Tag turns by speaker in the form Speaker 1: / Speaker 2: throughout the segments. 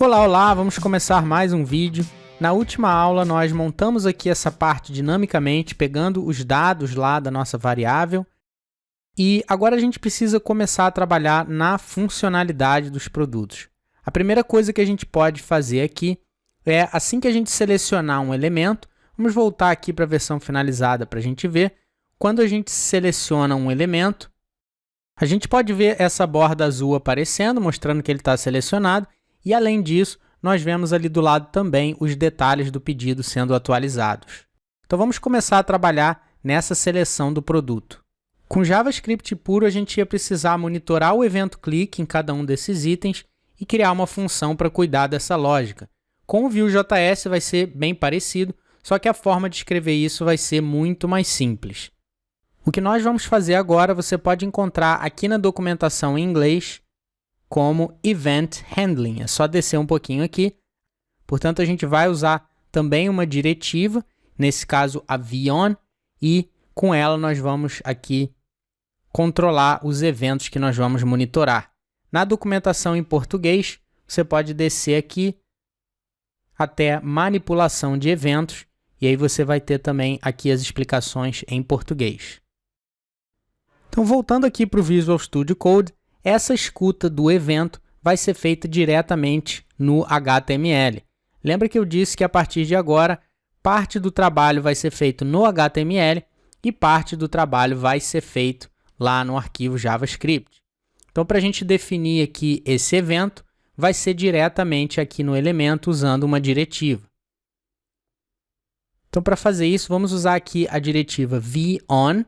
Speaker 1: Olá, olá, vamos começar mais um vídeo. Na última aula nós montamos aqui essa parte dinamicamente, pegando os dados lá da nossa variável. E agora a gente precisa começar a trabalhar na funcionalidade dos produtos. A primeira coisa que a gente pode fazer aqui é, assim que a gente selecionar um elemento, vamos voltar aqui para a versão finalizada para a gente ver. Quando a gente seleciona um elemento, a gente pode ver essa borda azul aparecendo, mostrando que ele está selecionado. E, além disso, nós vemos ali do lado também os detalhes do pedido sendo atualizados. Então, vamos começar a trabalhar nessa seleção do produto. Com JavaScript puro, a gente ia precisar monitorar o evento click em cada um desses itens e criar uma função para cuidar dessa lógica. Com o Vue.js vai ser bem parecido, só que a forma de escrever isso vai ser muito mais simples. O que nós vamos fazer agora, você pode encontrar aqui na documentação em inglês como Event Handling. É só descer um pouquinho aqui. Portanto, a gente vai usar também uma diretiva, nesse caso a VON, e com ela nós vamos aqui controlar os eventos que nós vamos monitorar. Na documentação em português, você pode descer aqui até manipulação de eventos, e aí você vai ter também aqui as explicações em português. Então, voltando aqui para o Visual Studio Code, essa escuta do evento vai ser feita diretamente no HTML. Lembra que eu disse que a partir de agora, parte do trabalho vai ser feito no HTML e parte do trabalho vai ser feito lá no arquivo JavaScript. Então, para a gente definir aqui esse evento, vai ser diretamente aqui no elemento usando uma diretiva. Então, para fazer isso, vamos usar aqui a diretiva VON.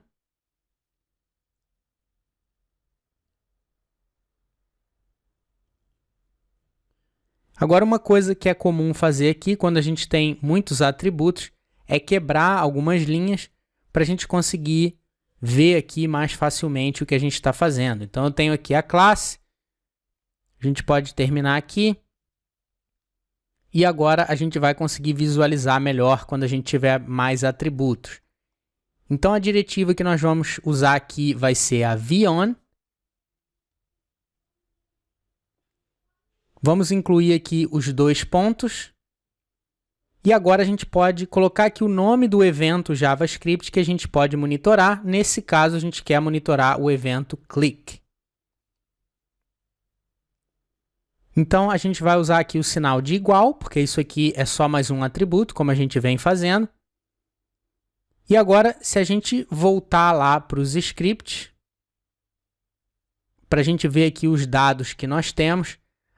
Speaker 1: Agora, uma coisa que é comum fazer aqui, quando a gente tem muitos atributos, é quebrar algumas linhas para a gente conseguir ver aqui mais facilmente o que a gente está fazendo. Então, eu tenho aqui a classe, a gente pode terminar aqui, e agora a gente vai conseguir visualizar melhor quando a gente tiver mais atributos. Então, a diretiva que nós vamos usar aqui vai ser a VON. Vamos incluir aqui os dois pontos. E agora a gente pode colocar aqui o nome do evento JavaScript que a gente pode monitorar. Nesse caso, a gente quer monitorar o evento click. Então, a gente vai usar aqui o sinal de igual, porque isso aqui é só mais um atributo, como a gente vem fazendo. E agora, se a gente voltar lá para os scripts, para a gente ver aqui os dados que nós temos,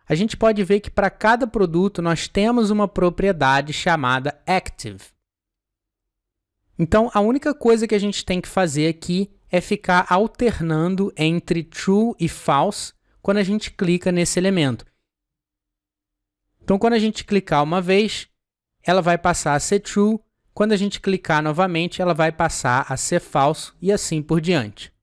Speaker 1: a gente pode ver que para cada produto nós temos uma propriedade chamada Active. Então, a única coisa que a gente tem que fazer aqui é ficar alternando entre True e False quando a gente clica nesse elemento. Então, quando a gente clicar uma vez, ela vai passar a ser True. Quando a gente clicar novamente, ela vai passar a ser False e assim por diante.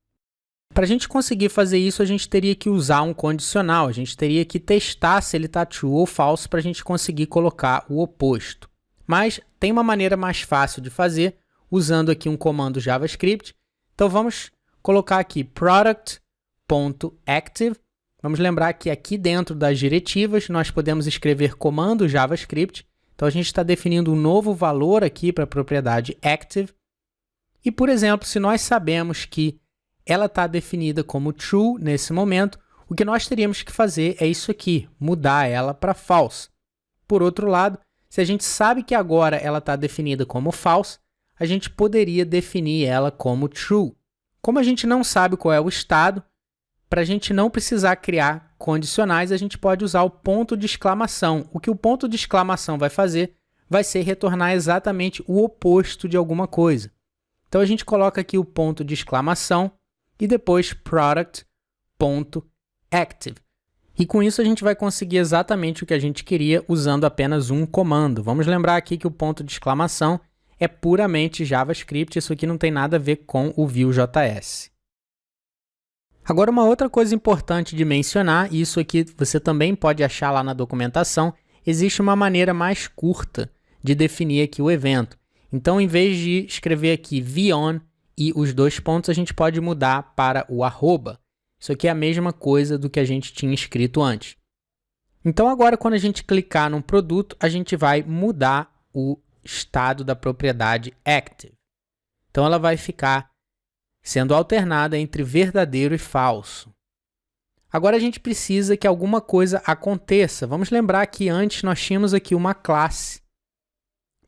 Speaker 1: Para a gente conseguir fazer isso, a gente teria que usar um condicional. A gente teria que testar se ele está true ou false para a gente conseguir colocar o oposto. Mas tem uma maneira mais fácil de fazer, usando aqui um comando JavaScript. Então, vamos colocar aqui product.active. Vamos lembrar que aqui dentro das diretivas, nós podemos escrever comando JavaScript. Então, a gente está definindo um novo valor aqui para a propriedade active. E, por exemplo, se nós sabemos que ela está definida como true nesse momento, o que nós teríamos que fazer é isso aqui, mudar ela para false. Por outro lado, se a gente sabe que agora ela está definida como false, a gente poderia definir ela como true. Como a gente não sabe qual é o estado, para a gente não precisar criar condicionais, a gente pode usar o ponto de exclamação. O que o ponto de exclamação vai fazer vai ser retornar exatamente o oposto de alguma coisa. Então, a gente coloca aqui o ponto de exclamação e depois product.active. E com isso a gente vai conseguir exatamente o que a gente queria usando apenas um comando. Vamos lembrar aqui que o ponto de exclamação é puramente JavaScript, isso aqui não tem nada a ver com o Vue.js. Agora, uma outra coisa importante de mencionar, e isso aqui você também pode achar lá na documentação, existe uma maneira mais curta de definir aqui o evento. Então, em vez de escrever aqui VON e os dois pontos, a gente pode mudar para o arroba. Isso aqui é a mesma coisa do que a gente tinha escrito antes. Então agora quando a gente clicar num produto, a gente vai mudar o estado da propriedade active. Então ela vai ficar sendo alternada entre verdadeiro e falso. Agora a gente precisa que alguma coisa aconteça. Vamos lembrar que antes nós tínhamos aqui uma classe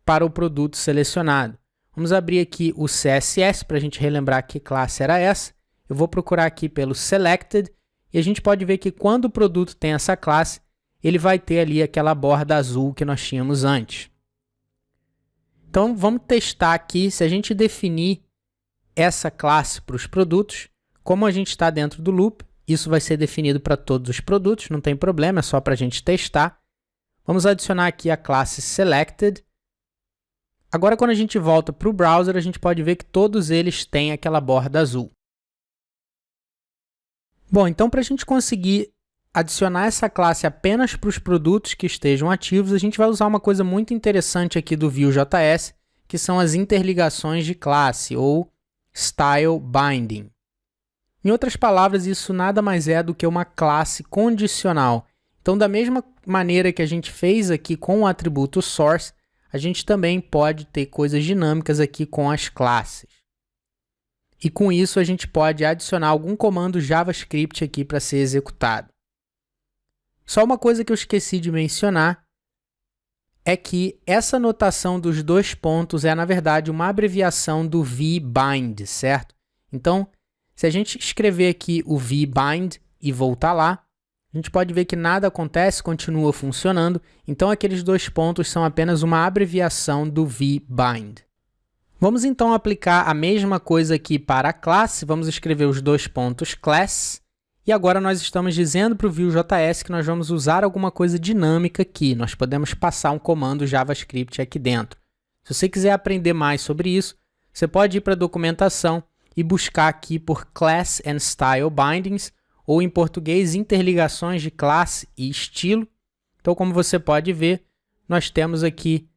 Speaker 1: para o produto selecionado. Vamos abrir aqui o CSS para a gente relembrar que classe era essa. Eu vou procurar aqui pelo selected e a gente pode ver que quando o produto tem essa classe, ele vai ter ali aquela borda azul que nós tínhamos antes. Então vamos testar aqui se a gente definir essa classe para os produtos. Como a gente está dentro do loop, isso vai ser definido para todos os produtos, não tem problema, é só para a gente testar. Vamos adicionar aqui a classe selected. Agora, quando a gente volta para o browser, a gente pode ver que todos eles têm aquela borda azul. Bom, então para a gente conseguir adicionar essa classe apenas para os produtos que estejam ativos, a gente vai usar uma coisa muito interessante aqui do Vue.js, que são as interligações de classe, ou Style Binding. Em outras palavras, isso nada mais é do que uma classe condicional. Então, da mesma maneira que a gente fez aqui com o atributo source, a gente também pode ter coisas dinâmicas aqui com as classes. E com isso, a gente pode adicionar algum comando JavaScript aqui para ser executado. Só uma coisa que eu esqueci de mencionar é que essa notação dos dois pontos é, na verdade, uma abreviação do vbind, certo? Então, se a gente escrever aqui o vbind e voltar lá, a gente pode ver que nada acontece, continua funcionando. Então, aqueles dois pontos são apenas uma abreviação do vbind. Vamos então aplicar a mesma coisa aqui para a classe. Vamos escrever os dois pontos class. E agora nós estamos dizendo para o Vue.js que nós vamos usar alguma coisa dinâmica aqui. Nós podemos passar um comando JavaScript aqui dentro. Se você quiser aprender mais sobre isso, você pode ir para a documentação e buscar aqui por Class and Style Bindings, ou em português, interligações de classe e estilo. Então, como você pode ver, nós temos aqui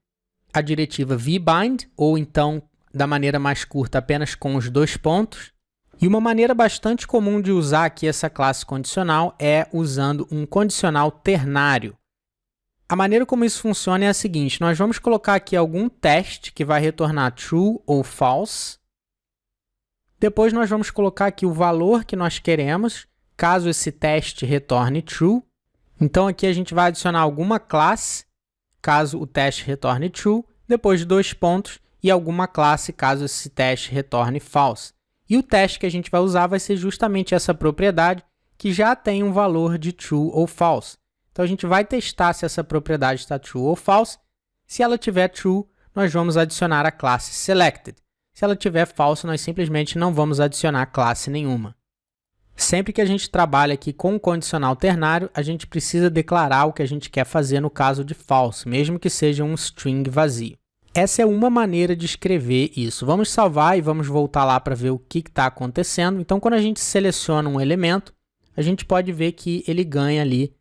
Speaker 1: a diretiva vbind, ou então, da maneira mais curta, apenas com os dois pontos. E uma maneira bastante comum de usar aqui essa classe condicional é usando um condicional ternário. A maneira como isso funciona é a seguinte: nós vamos colocar aqui algum teste que vai retornar true ou false. Depois nós vamos colocar aqui o valor que nós queremos, caso esse teste retorne true. Então aqui a gente vai adicionar alguma classe, caso o teste retorne true, depois de dois pontos, e alguma classe, caso esse teste retorne false. E o teste que a gente vai usar vai ser justamente essa propriedade que já tem um valor de true ou false. Então, a gente vai testar se essa propriedade está true ou false. Se ela tiver true, nós vamos adicionar a classe selected. Se ela tiver false, nós simplesmente não vamos adicionar classe nenhuma. Sempre que a gente trabalha aqui com um condicional ternário, a gente precisa declarar o que a gente quer fazer no caso de false, mesmo que seja um string vazio. Essa é uma maneira de escrever isso. Vamos salvar e vamos voltar lá para ver o que está acontecendo. Então, quando a gente seleciona um elemento, a gente pode ver que ele ganha ali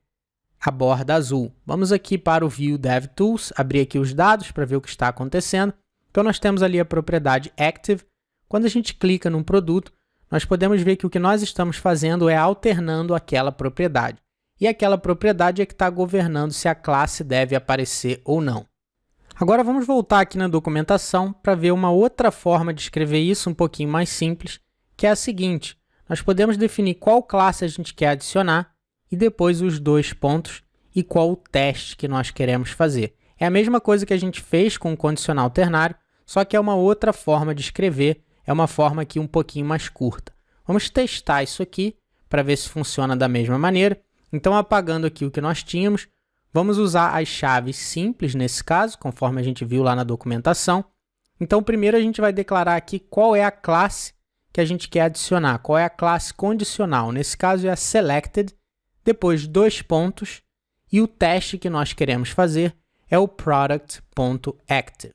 Speaker 1: a borda azul. Vamos aqui para o Vue DevTools, abrir aqui os dados para ver o que está acontecendo. Então, nós temos ali a propriedade active. Quando a gente clica num produto, nós podemos ver que o que nós estamos fazendo é alternando aquela propriedade. E aquela propriedade é que está governando se a classe deve aparecer ou não. Agora vamos voltar aqui na documentação para ver uma outra forma de escrever isso um pouquinho mais simples, que é a seguinte: nós podemos definir qual classe a gente quer adicionar e depois os dois pontos e qual o teste que nós queremos fazer. É a mesma coisa que a gente fez com o condicional ternário, só que é uma outra forma de escrever, é uma forma aqui um pouquinho mais curta. Vamos testar isso aqui para ver se funciona da mesma maneira. Então, apagando aqui o que nós tínhamos, vamos usar as chaves simples nesse caso, conforme a gente viu lá na documentação. Então, primeiro a gente vai declarar aqui qual é a classe que a gente quer adicionar, qual é a classe condicional. Nesse caso é a selected, depois dois pontos, e o teste que nós queremos fazer é o product.active.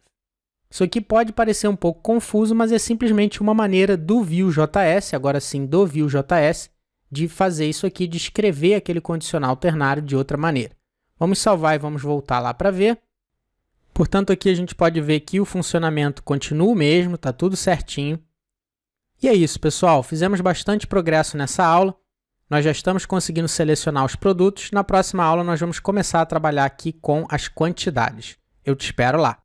Speaker 1: Isso aqui pode parecer um pouco confuso, mas é simplesmente uma maneira do Vue.js, agora sim do Vue.js, de fazer isso aqui, de escrever aquele condicional ternário de outra maneira. Vamos salvar e vamos voltar lá para ver. Portanto, aqui a gente pode ver que o funcionamento continua o mesmo, está tudo certinho. E é isso, pessoal. Fizemos bastante progresso nessa aula. Nós já estamos conseguindo selecionar os produtos. Na próxima aula, nós vamos começar a trabalhar aqui com as quantidades. Eu te espero lá.